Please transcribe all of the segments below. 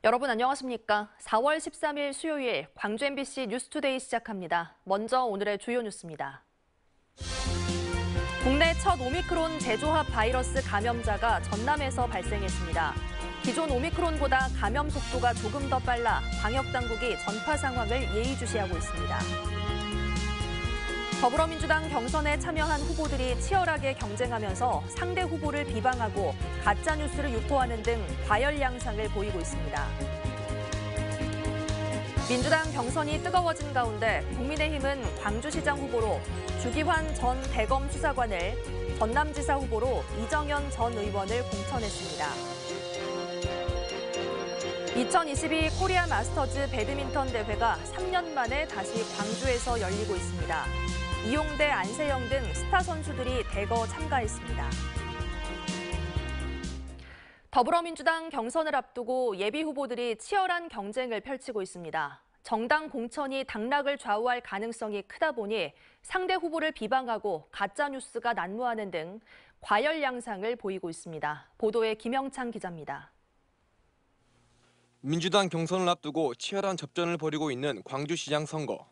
여러분 안녕하십니까? 4월 13일 수요일 광주 MBC 뉴스투데이 시작합니다. 먼저 오늘의 주요 뉴스입니다. 국내 첫 오미크론 재조합 바이러스 감염자가 전남에서 발생했습니다. 기존 오미크론보다 감염 속도가 조금 더 빨라 방역당국이 전파 상황을 예의주시하고 있습니다. 더불어민주당 경선에 참여한 후보들이 치열하게 경쟁하면서 상대 후보를 비방하고 가짜뉴스를 유포하는 등 과열 양상을 보이고 있습니다. 민주당 경선이 뜨거워진 가운데 국민의힘은 광주시장 후보로 주기환 전 대검 수사관을, 전남지사 후보로 이정현 전 의원을 공천했습니다. 2022 코리아 마스터즈 배드민턴 대회가 3년 만에 다시 광주에서 열리고 있습니다. 이용대, 안세영 등 스타 선수들이 대거 참가했습니다. 더불어민주당 경선을 앞두고 예비 후보들이 치열한 경쟁을 펼치고 있습니다. 정당 공천이 당락을 좌우할 가능성이 크다 보니 상대 후보를 비방하고 가짜뉴스가 난무하는 등 과열 양상을 보이고 있습니다. 보도에 김영창 기자입니다. 민주당 경선을 앞두고 치열한 접전을 벌이고 있는 광주시장 선거.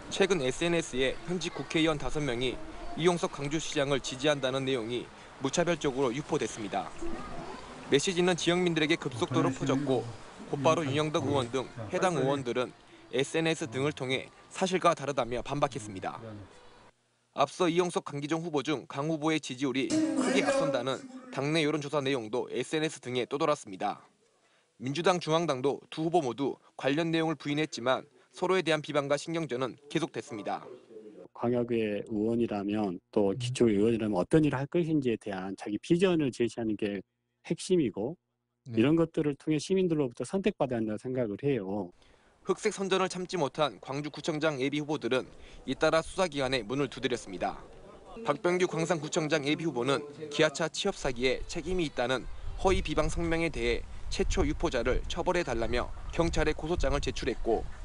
최근 SNS에 현직 국회의원 5명이 이용석 광주시장을 지지한다는 내용이 무차별적으로 유포됐습니다. 메시지는 지역민들에게 급속도로 퍼졌고 곧바로 윤영덕 의원 등 해당 의원들은 SNS 등을 통해 사실과 다르다며 반박했습니다. 앞서 이용석 강기정 후보 중 강 후보의 지지율이 크게 앞선다는 당내 여론조사 내용도 SNS 등에 떠돌았습니다. 민주당 중앙당도 두 후보 모두 관련 내용을 부인했지만 서로에 대한 비방과 신경전은 계속됐습니다. 광역의 의원이라면 또 기초의원이라면 어떤 일을 할 것인지에 대한 자기 비전을 제시하는 게 핵심이고 이런 것들을 통해 시민들로부터 선택받아야 한다고 생각을 해요. 흑색 선전을 참지 못한 광주구청장 예비 후보들은 잇따라 수사기관에 문을 두드렸습니다. 박병규 광산구청장 예비 후보는 기아차 취업 사기에 책임이 있다는 허위 비방 성명에 대해 최초 유포자를 처벌해달라며 경찰에 고소장을 제출했고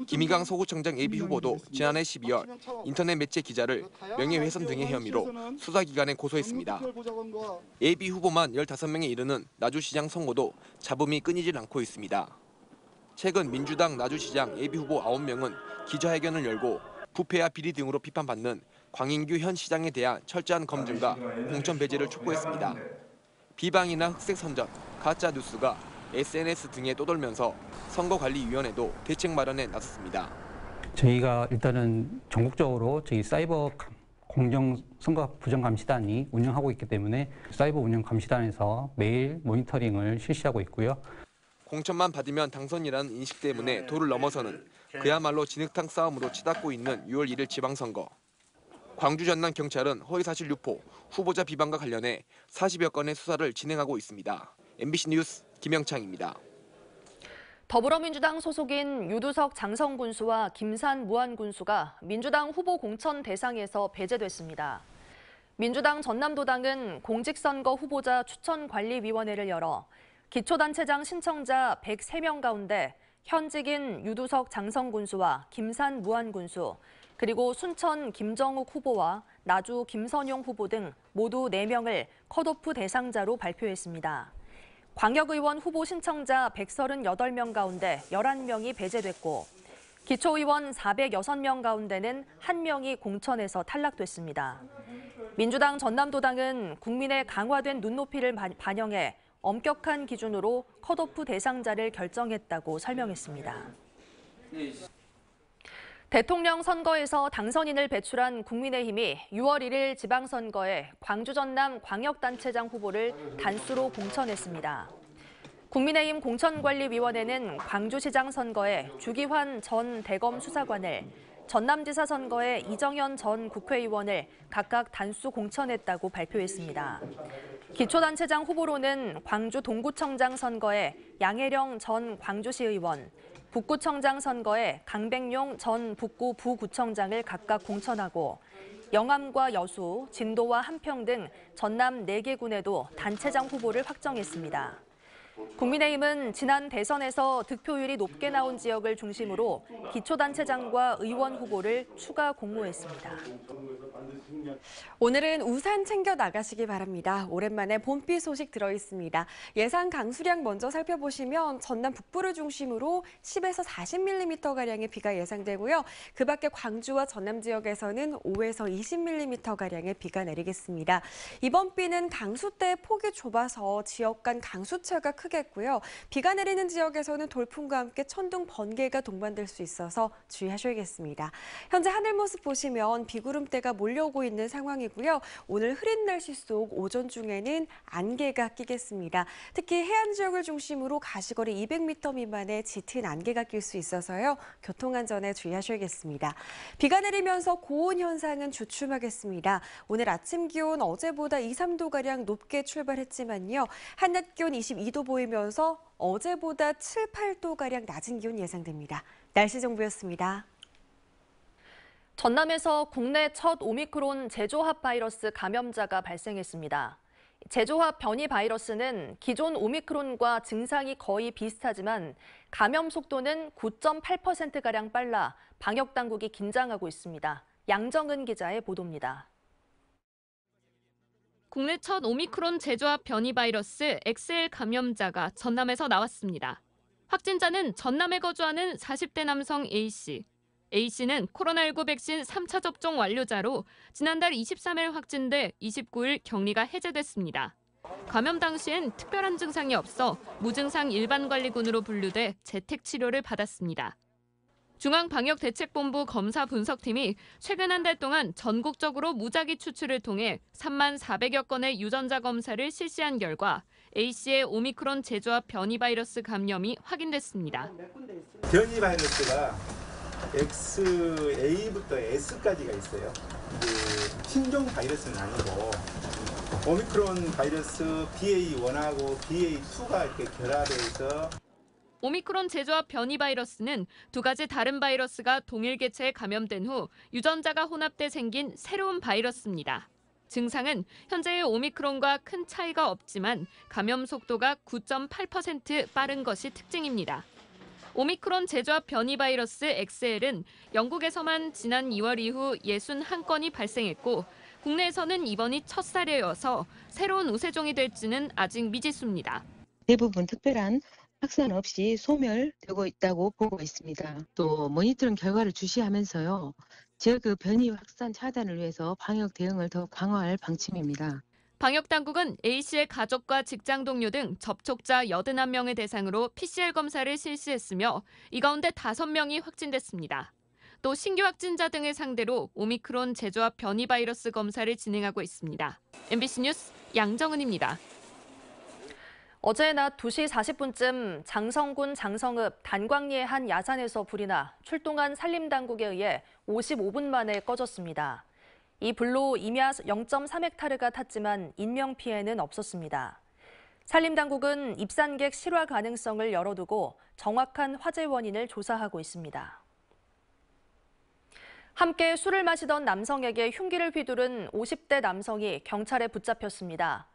김희강 서구청장 예비 후보도 지난해 12월 인터넷 매체 기자를 명예훼손 등의 혐의로 수사기관에 고소했습니다. 예비 후보만 15명에 이르는 나주시장 선거도 잡음이 끊이질 않고 있습니다. 최근 민주당 나주시장 예비 후보 9명은 기자회견을 열고 부패와 비리 등으로 비판받는 광인규 현 시장에 대한 철저한 검증과 공천 배제를 촉구했습니다. 비방이나 흑색 선전, 가짜 뉴스가 SNS 등에 떠돌면서 선거관리위원회도 대책 마련에 나섰습니다. 저희가 일단은 전국적으로 저희 사이버 공정선거 부정감시단이 운영하고 있기 때문에 사이버 운영감시단에서 매일 모니터링을 실시하고 있고요. 공천만 받으면 당선이라는 인식 때문에 도를 넘어서는 그야말로 진흙탕 싸움으로 치닫고 있는 6월 1일 지방선거. 광주 전남 경찰은 허위사실 유포, 후보자 비방과 관련해 40여 건의 수사를 진행하고 있습니다. MBC 뉴스 김영창입니다. 더불어민주당 소속인 유두석 장성군수와 김산 무안군수가 민주당 후보 공천 대상에서 배제됐습니다. 민주당 전남도당은 공직선거 후보자 추천관리위원회를 열어 기초단체장 신청자 103명 가운데 현직인 유두석 장성군수와 김산 무안군수, 그리고 순천 김정욱 후보와 나주 김선용 후보 등 모두 4명을 컷오프 대상자로 발표했습니다. 광역의원 후보 신청자 138명 가운데 11명이 배제됐고 기초의원 406명 가운데는 1명이 공천에서 탈락됐습니다. 민주당 전남도당은 국민의 강화된 눈높이를 반영해 엄격한 기준으로 컷오프 대상자를 결정했다고 설명했습니다. 대통령 선거에서 당선인을 배출한 국민의힘이 6월 1일 지방선거에 광주 전남 광역단체장 후보를 단수로 공천했습니다. 국민의힘 공천관리위원회는 광주시장 선거에 주기환 전 대검 수사관을, 전남지사 선거에 이정현 전 국회의원을 각각 단수 공천했다고 발표했습니다. 기초단체장 후보로는 광주 동구청장 선거에 양혜령 전 광주시 의원, 북구청장 선거에 강백용 전 북구 부구청장을 각각 공천하고 영암과 여수, 진도와 한평 등 전남 4개 군에도 단체장 후보를 확정했습니다. 국민의힘은 지난 대선에서 득표율이 높게 나온 지역을 중심으로 기초단체장과 의원 후보를 추가 공모했습니다. 오늘은 우산 챙겨 나가시기 바랍니다. 오랜만에 봄비 소식 들어있습니다. 예상 강수량 먼저 살펴보시면 전남 북부를 중심으로 10에서 40mm가량의 비가 예상되고요. 그 밖에 광주와 전남 지역에서는 5에서 20mm가량의 비가 내리겠습니다. 이번 비는 강수대의 폭이 좁아서 지역 간 강수차가 크겠고요. 비가 내리는 지역에서는 돌풍과 함께 천둥, 번개가 동반될 수 있어서 주의하셔야겠습니다. 현재 하늘 모습 보시면 비구름대가 몰려오고 있는 상황이고요. 오늘 흐린 날씨 속 오전 중에는 안개가 끼겠습니다. 특히 해안 지역을 중심으로 가시거리 200m 미만의 짙은 안개가 낄 수 있어서요. 교통안전에 주의하셔야겠습니다. 비가 내리면서 고온 현상은 주춤하겠습니다. 오늘 아침 기온 어제보다 2, 3도가량 높게 출발했지만요. 한낮 기온 22도 보이면서 어제보다 7, 8도가량 낮은 기온 예상됩니다. 날씨 정보였습니다. 전남에서 국내 첫 오미크론 제조합 바이러스 감염자가 발생했습니다. 제조합 변이 바이러스는 기존 오미크론과 증상이 거의 비슷하지만 감염 속도는 9.8%가량 빨라 방역 당국이 긴장하고 있습니다. 양정은 기자의 보도입니다. 국내 첫 오미크론 제조합 변이 바이러스 XL 감염자가 전남에서 나왔습니다. 확진자는 전남에 거주하는 40대 남성 A씨. A씨는 코로나19 백신 3차 접종 완료자로 지난달 23일 확진돼 29일 격리가 해제됐습니다. 감염 당시엔 특별한 증상이 없어 무증상 일반관리군으로 분류돼 재택 치료를 받았습니다. 중앙방역대책본부 검사 분석팀이 최근 한 달 동안 전국적으로 무작위 추출을 통해 3만 400여 건의 유전자 검사를 실시한 결과 A씨의 오미크론 제조합 변이 바이러스 감염이 확인됐습니다. 변이 바이러스가 XA부터 S까지가 있어요. 신종 바이러스는 아니고 오미크론 바이러스 BA1하고 BA2가 이렇게 결합해서 오미크론 제조합 변이 바이러스는 두 가지 다른 바이러스가 동일 개체에 감염된 후 유전자가 혼합돼 생긴 새로운 바이러스입니다. 증상은 현재의 오미크론과 큰 차이가 없지만 감염 속도가 9.8% 빠른 것이 특징입니다. 오미크론 제조합 변이 바이러스 XL은 영국에서만 지난 2월 이후 61건이 발생했고 국내에서는 이번이 첫 사례여서 새로운 우세종이 될지는 아직 미지수입니다. 대부분 특별한 확산 없이 소멸되고 있다고 보고 있습니다. 또 모니터링 결과를 주시하면서요. 지역 변이 확산 차단을 위해서 방역 대응을 더 강화할 방침입니다. 방역당국은 A씨의 가족과 직장 동료 등 접촉자 81명을 대상으로 PCR 검사를 실시했으며 이 가운데 5명이 확진됐습니다. 또 신규 확진자 등을 상대로 오미크론 제조합 변이 바이러스 검사를 진행하고 있습니다. MBC 뉴스 양정은입니다. 어제 낮 2시 40분쯤 장성군 장성읍 단광리의 한 야산에서 불이 나 출동한 산림당국에 의해 55분 만에 꺼졌습니다. 이 불로 임야 0.3헥타르가 탔지만 인명피해는 없었습니다. 산림당국은 입산객 실화 가능성을 열어두고 정확한 화재 원인을 조사하고 있습니다. 함께 술을 마시던 남성에게 흉기를 휘두른 50대 남성이 경찰에 붙잡혔습니다.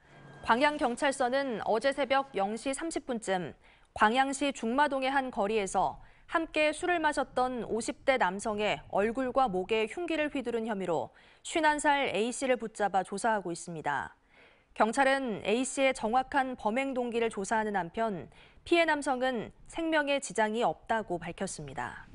광양경찰서는 어제 새벽 0시 30분쯤 광양시 중마동의 한 거리에서 함께 술을 마셨던 50대 남성의 얼굴과 목에 흉기를 휘두른 혐의로 51살 A씨를 붙잡아 조사하고 있습니다. 경찰은 A씨의 정확한 범행 동기를 조사하는 한편 피해 남성은 생명에 지장이 없다고 밝혔습니다.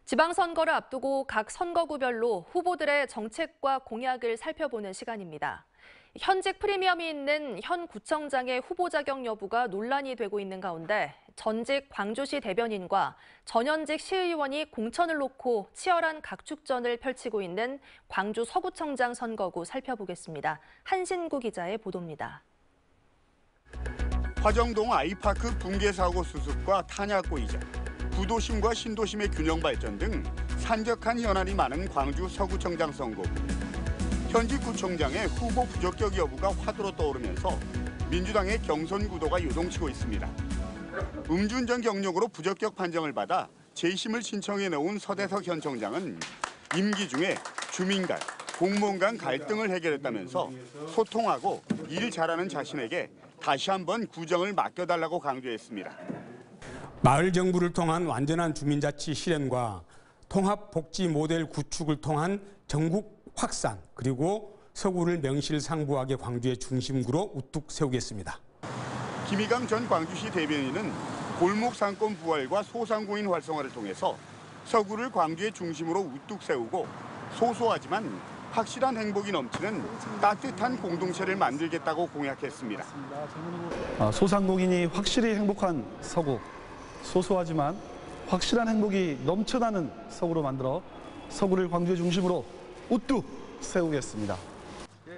지방선거를 앞두고 각 선거구별로 후보들의 정책과 공약을 살펴보는 시간입니다. 현직 프리미엄이 있는 현 구청장의 후보 자격 여부가 논란이 되고 있는 가운데 전직 광주시 대변인과 전현직 시의원이 공천을 놓고 치열한 각축전을 펼치고 있는 광주 서구청장 선거구 살펴보겠습니다. 한신구 기자의 보도입니다. 화정동 아이파크 붕괴 사고 수습과 탄약고 이전, 구도심과 신도심의 균형 발전 등 산적한 현안이 많은 광주 서구청장 선거구. 현직 구청장의 후보 부적격 여부가 화두로 떠오르면서 민주당의 경선 구도가 요동치고 있습니다. 음주운전 경력으로 부적격 판정을 받아 재심을 신청해 놓은 서대석 현 청장은 임기 중에 주민 간, 공무원 간 갈등을 해결했다면서 소통하고 일 잘하는 자신에게 다시 한번 구정을 맡겨달라고 강조했습니다. 마을 정부를 통한 완전한 주민자치 실현과 통합복지 모델 구축을 통한 전국 확산, 그리고 서구를 명실상부하게 광주의 중심구로 우뚝 세우겠습니다. 김희강 전 광주시 대변인은 골목 상권 부활과 소상공인 활성화를 통해서 서구를 광주의 중심으로 우뚝 세우고 소소하지만 확실한 행복이 넘치는 따뜻한 공동체를 만들겠다고 공약했습니다. 소상공인이 확실히 행복한 서구, 소소하지만 확실한 행복이 넘쳐나는 서구로 만들어 서구를 광주의 중심으로 우뚝 세우겠습니다.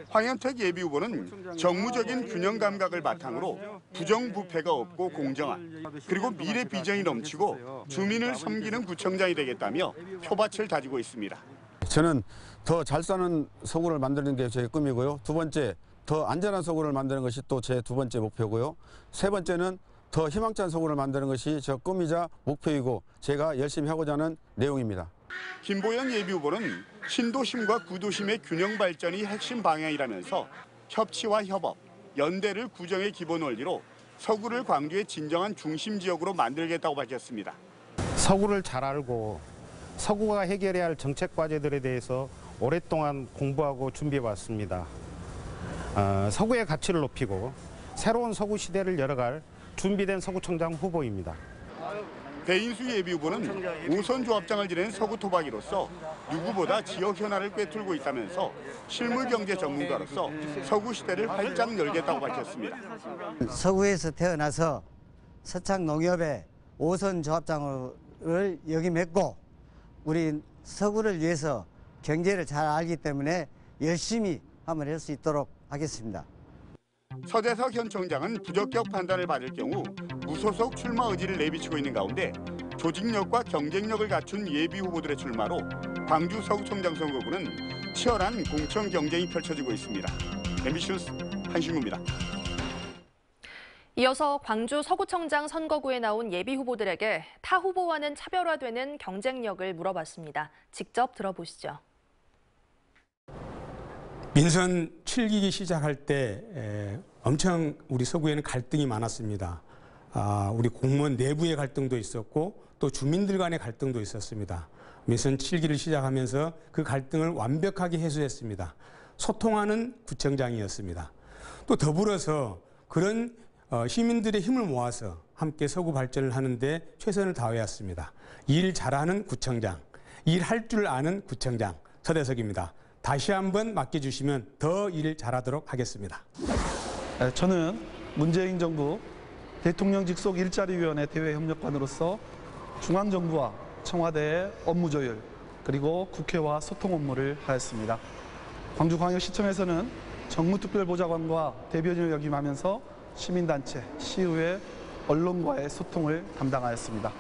황현택 예비후보는 정무적인 균형 감각을 바탕으로 부정부패가 없고 공정한, 그리고 미래 비전이 넘치고 주민을 섬기는 구청장이 되겠다며 표밭을 다지고 있습니다. 저는 더 잘 사는 서구를 만드는 게 제 꿈이고요. 두 번째, 더 안전한 서구를 만드는 것이 또 제 두 번째 목표고요. 세 번째는 더 희망찬 서구를 만드는 것이 저 꿈이자 목표이고 제가 열심히 하고자 하는 내용입니다. 김보영 예비후보는 신도심과 구도심의 균형 발전이 핵심 방향이라면서 협치와 협업, 연대를 구정의 기본 원리로 서구를 광주의 진정한 중심 지역으로 만들겠다고 밝혔습니다. 서구를 잘 알고 서구가 해결해야 할 정책 과제들에 대해서 오랫동안 공부하고 준비해왔습니다. 서구의 가치를 높이고 새로운 서구 시대를 열어갈 준비된 서구청장 후보입니다. 배인수 예비후보는 5선 조합장을 지낸 서구 토박이로서 누구보다 지역 현안을 꿰뚫고 있다면서 실물경제 전문가로서 서구 시대를 활짝 열겠다고 밝혔습니다. 서구에서 태어나서 서창 농협의 5선 조합장을 역임했고 우리 서구를 위해서 경제를 잘 알기 때문에 열심히 한번 할 수 있도록 하겠습니다. 서대석 현 청장은 부적격 판단을 받을 경우 무소속 출마 의지를 내비치고 있는 가운데 조직력과 경쟁력을 갖춘 예비 후보들의 출마로 광주 서구청장 선거구는 치열한 공천 경쟁이 펼쳐지고 있습니다. MBC 뉴스 한신구입니다. 이어서 광주 서구청장 선거구에 나온 예비 후보들에게 타 후보와는 차별화되는 경쟁력을 물어봤습니다. 직접 들어보시죠. 민선 7기기 시작할 때 엄청 우리 서구에는 갈등이 많았습니다. 우리 공무원 내부의 갈등도 있었고 또 주민들 간의 갈등도 있었습니다. 민선 7기를 시작하면서 그 갈등을 완벽하게 해소했습니다. 소통하는 구청장이었습니다. 또 더불어서 그런 시민들의 힘을 모아서 함께 서구 발전을 하는데 최선을 다해왔습니다. 일 잘하는 구청장, 일할 줄 아는 구청장 서대석입니다. 다시 한번 맡겨주시면 더 일 잘하도록 하겠습니다. 저는 문재인 정부 대통령 직속 일자리위원회 대외협력관으로서 중앙정부와 청와대의 업무 조율 그리고 국회와 소통 업무를 하였습니다. 광주광역시청에서는 정무특별보좌관과 대변인을 역임하면서 시민단체, 시의회, 언론과의 소통을 담당하였습니다.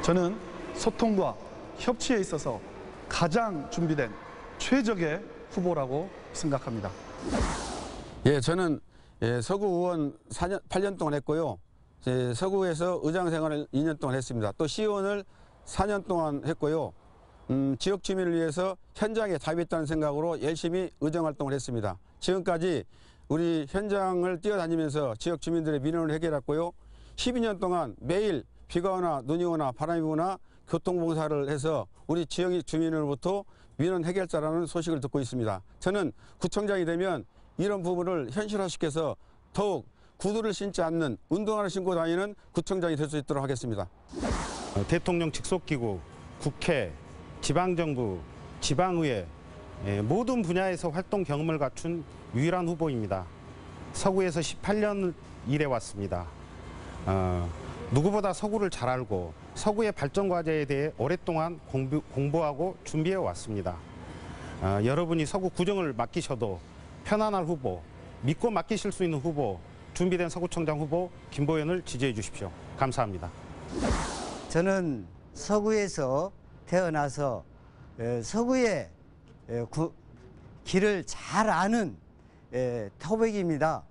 저는 소통과 협치에 있어서 가장 준비된 최적의 후보라고 생각합니다. 예, 저는 서구 의원 8년 동안 했고요. 서구에서 의장 생활을 2년 동안 했습니다. 또 시의원을 4년 동안 했고요. 지역 주민을 위해서 현장에 답했다는 생각으로 열심히 의정 활동을 했습니다. 지금까지 우리 현장을 뛰어다니면서 지역 주민들의 민원을 해결했고요. 12년 동안 매일 비가 오나 눈이 오나 바람이 부나 교통봉사를 해서 우리 지역 주민으로부터 민원 해결자라는 소식을 듣고 있습니다. 저는 구청장이 되면 이런 부분을 현실화시켜서 더욱 구두를 신지 않는 운동화를 신고 다니는 구청장이 될 수 있도록 하겠습니다. 대통령 직속기구, 국회, 지방정부, 지방의회 모든 분야에서 활동 경험을 갖춘 유일한 후보입니다. 서구에서 18년 일해왔습니다. 누구보다 서구를 잘 알고 서구의 발전 과제에 대해 오랫동안 공부하고 준비해 왔습니다. 여러분이 서구 구정을 맡기셔도 편안할 후보, 믿고 맡기실 수 있는 후보, 준비된 서구청장 후보 김보연을 지지해 주십시오. 감사합니다. 저는 서구에서 태어나서 서구의 길을 잘 아는 토백이입니다.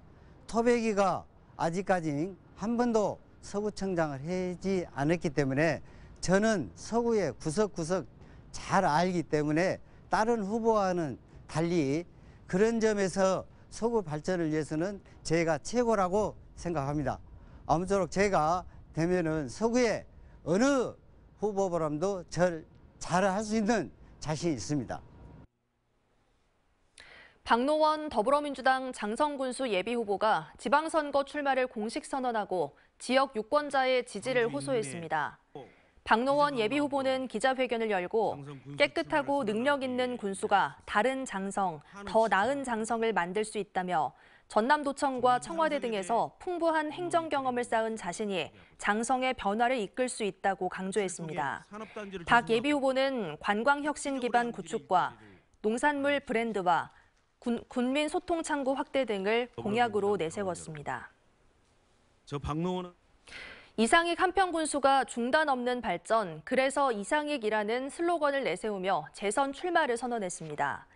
토백이가 아직까지 한 번도 서구청장을 하지 않았기 때문에 저는 서구의 구석구석 잘 알기 때문에 다른 후보와는 달리 그런 점에서 서구 발전을 위해서는 제가 최고라고 생각합니다. 아무쪼록 제가 되면은 서구의 어느 후보보다도 잘할 수 있는 자신이 있습니다. 박노원 더불어민주당 장성군수 예비후보가 지방선거 출마를 공식 선언하고 지역 유권자의 지지를 호소했습니다. 박노원 예비후보는 기자회견을 열고 깨끗하고 능력 있는 군수가 다른 장성, 더 나은 장성을 만들 수 있다며 전남도청과 청와대 등에서 풍부한 행정 경험을 쌓은 자신이 장성의 변화를 이끌 수 있다고 강조했습니다. 박 예비후보는 관광혁신 기반 구축과 농산물 브랜드화, 군민 소통 창구 확대 등을 공약으로 내세웠습니다. 이상익 한평군수가 중단 없는 발전, 그래서 이상익이라는 슬로건을 내세우며 재선 출마를 선언했습니다.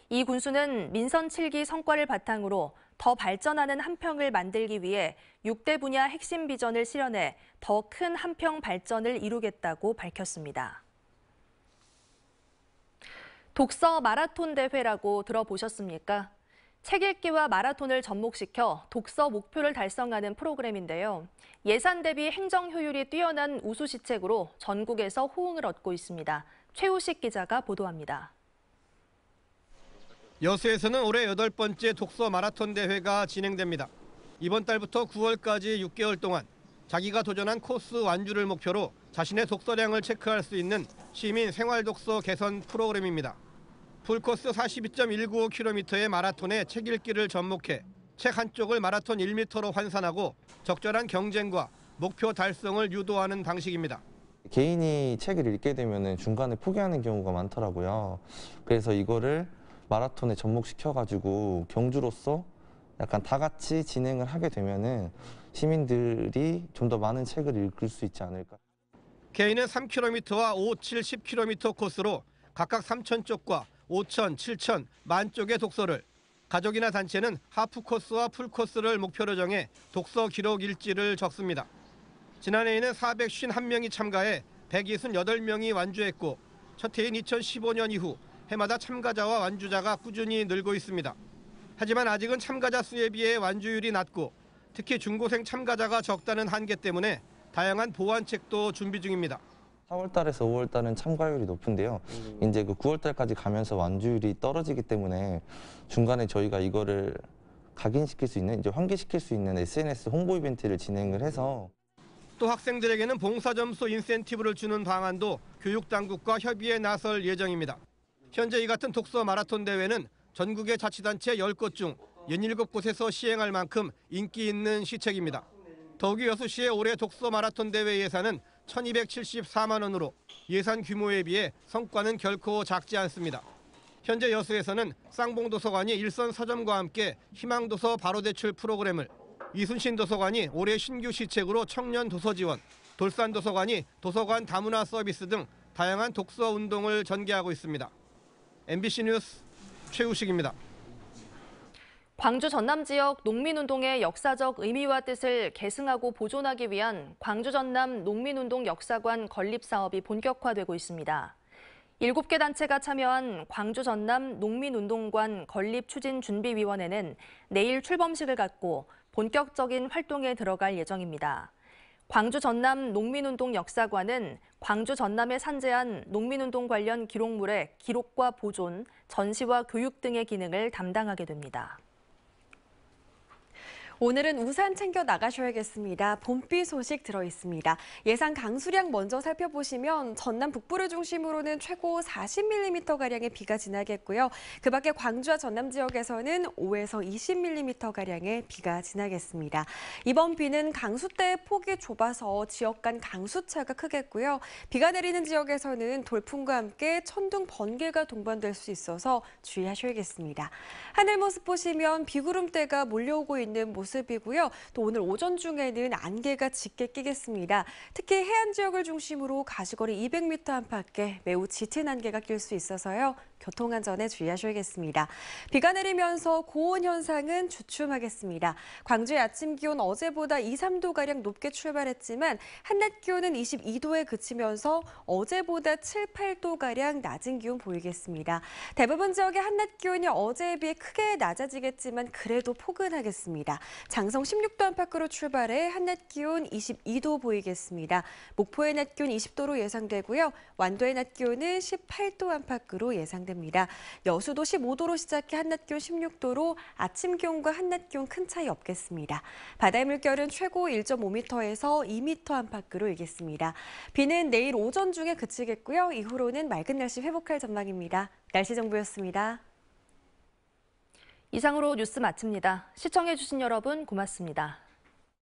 이 군수는 민선 7기 성과를 바탕으로 더 발전하는 한평을 만들기 위해 6대 분야 핵심 비전을 실현해 더 큰 한평 발전을 이루겠다고 밝혔습니다. 독서 마라톤 대회라고 들어보셨습니까? 책 읽기와 마라톤을 접목시켜 독서 목표를 달성하는 프로그램인데요. 예산 대비 행정 효율이 뛰어난 우수시책으로 전국에서 호응을 얻고 있습니다. 최우식 기자가 보도합니다. 여수에서는 올해 8번째 독서 마라톤 대회가 진행됩니다. 이번 달부터 9월까지 6개월 동안 자기가 도전한 코스 완주를 목표로 자신의 독서량을 체크할 수 있는 시민 생활독서 개선 프로그램입니다. 풀코스 42.195km의 마라톤에 책 읽기를 접목해 책 한쪽을 마라톤 1m로 환산하고 적절한 경쟁과 목표 달성을 유도하는 방식입니다. 개인이 책을 읽게 되면 중간에 포기하는 경우가 많더라고요. 그래서 이거를 마라톤에 접목시켜가지고 경주로서 약간 다 같이 진행을 하게 되면은 시민들이 좀 더 많은 책을 읽을 수 있지 않을까. 개인은 3km와 5, 7, 10km 코스로 각각 3,000쪽과 5,000, 7,000, 10,000쪽의 독서를, 가족이나 단체는 하프 코스와 풀 코스를 목표로 정해 독서 기록 일지를 적습니다. 지난해에는 451명이 참가해 168명이 완주했고 첫 해인 2015년 이후 해마다 참가자와 완주자가 꾸준히 늘고 있습니다. 하지만 아직은 참가자 수에 비해 완주율이 낮고 특히 중고생 참가자가 적다는 한계 때문에 다양한 보완책도 준비 중입니다. 4월 달에서 5월 달은 참가율이 높은데요. 이제 그 9월 달까지 가면서 완주율이 떨어지기 때문에 중간에 저희가 이거를 각인시킬 수 있는, 이제 환기시킬 수 있는 SNS 홍보 이벤트를 진행을 해서 또 학생들에게는 봉사 점수 인센티브를 주는 방안도 교육 당국과 협의에 나설 예정입니다. 현재 이 같은 독서 마라톤 대회는 전국의 자치단체 10곳 중 17곳에서 시행할 만큼 인기 있는 시책입니다. 더욱이 여수시의 올해 독서 마라톤 대회 예산은 1,274만 원으로 예산 규모에 비해 성과는 결코 작지 않습니다. 현재 여수에서는 쌍봉도서관이 일선 서점과 함께 희망도서 바로대출 프로그램을, 이순신 도서관이 올해 신규 시책으로 청년 도서 지원, 돌산도서관이 도서관 다문화 서비스 등 다양한 독서 운동을 전개하고 있습니다. MBC 뉴스 최우식입니다. 광주 전남 지역 농민운동의 역사적 의미와 뜻을 계승하고 보존하기 위한 광주 전남 농민운동 역사관 건립 사업이 본격화되고 있습니다. 7개 단체가 참여한 광주 전남 농민운동관 건립 추진 준비위원회는 내일 출범식을 갖고 본격적인 활동에 들어갈 예정입니다. 광주 전남 농민운동 역사관은 광주 전남에 산재한 농민운동 관련 기록물의 기록과 보존, 전시와 교육 등의 기능을 담당하게 됩니다. 오늘은 우산 챙겨 나가셔야겠습니다. 봄비 소식 들어있습니다. 예상 강수량 먼저 살펴보시면 전남 북부를 중심으로는 최고 40mm가량의 비가 지나겠고요. 그 밖에 광주와 전남 지역에서는 5에서 20mm가량의 비가 지나겠습니다. 이번 비는 강수대의 폭이 좁아서 지역 간 강수차가 크겠고요. 비가 내리는 지역에서는 돌풍과 함께 천둥, 번개가 동반될 수 있어서 주의하셔야겠습니다. 하늘 모습 보시면 비구름대가 몰려오고 있는 모습이고요. 또 오늘 오전 중에는 안개가 짙게 끼겠습니다. 특히 해안 지역을 중심으로 가시거리 200m 안팎에 매우 짙은 안개가 낄 수 있어서요. 교통안전에 주의하셔야겠습니다. 비가 내리면서 고온 현상은 주춤하겠습니다. 광주의 아침 기온 어제보다 2, 3도가량 높게 출발했지만 한낮 기온은 22도에 그치면서 어제보다 7, 8도가량 낮은 기온 보이겠습니다. 대부분 지역의 한낮 기온이 어제에 비해 크게 낮아지겠지만 그래도 포근하겠습니다. 장성 16도 안팎으로 출발해 한낮 기온 22도 보이겠습니다. 목포의 낮 기온 20도로 예상되고요. 완도의 낮 기온은 18도 안팎으로 예상됩니다. 여수도 15도로 시작해 한낮 기온 16도로 아침 기온과 한낮 기온 큰 차이 없겠습니다. 바다의 물결은 최고 1.5m에서 2m 안팎으로 일겠습니다. 비는 내일 오전 중에 그치겠고요. 이후로는 맑은 날씨 회복할 전망입니다. 날씨 정보였습니다. 이상으로 뉴스 마칩니다. 시청해주신 여러분 고맙습니다.